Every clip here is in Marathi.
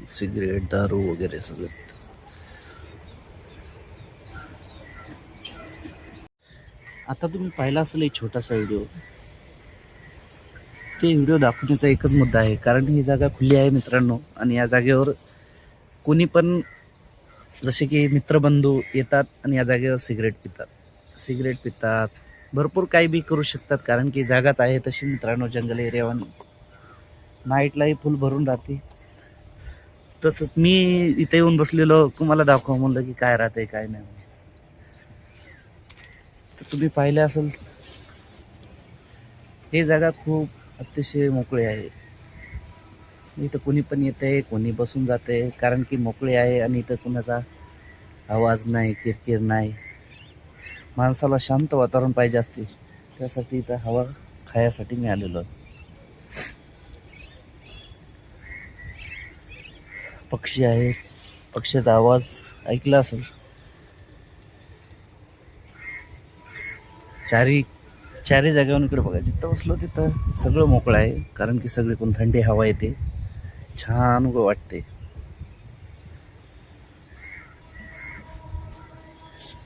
सिगरेट दारू वगैरे सगळं. आता तुम्ही पाहिला असेल एक छोटासा व्हिडिओ. ते व्हिडिओ दाखवण्याचा एकच मुद्दा आहे, कारण ही जागा खुली आहे मित्रांनो, आणि या जागेवर कोणी पण जसे की मित्रबंधू येतात आणि या जागेवर सिगरेट पितात, भरपूर काही बी करू शकतात, कारण की जागाच आहे तशी मित्रांनो, जंगल एरियावानी. नाईटलाही फुल भरून राहते. तसंच मी इथे येऊन बसलेलो, तुम्हाला दाखवा म्हणलं की काय राहते काय नाही. तर तुम्ही पाहिले असेल, ही जागा खूप अतिशय मोकळी आहे. इथं कोणी पण येते, कोणी बसून जाते, कारण की मोकळी आहे आणि इथं कुणाचा आवाज नाही, किरकिर नाही. माणसाला शांत वातावरण पाहिजे असते, त्यासाठी इथं हवा खायासाठी मी आलेलो आहे. पक्षी आहेत, पक्ष्याचा आवाज ऐकला असेल. चारी जागेवर इकडे बघा, जिथं बसलो तिथं सगळं मोकळं आहे, कारण की सगळीकडून थंडी हवा येते, छान वाटते.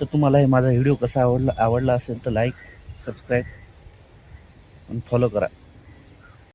तर तुम्हाला हे माझा व्हिडिओ कसा आवडला असेल तर लाईक, सबस्क्राईब आणि फॉलो करा.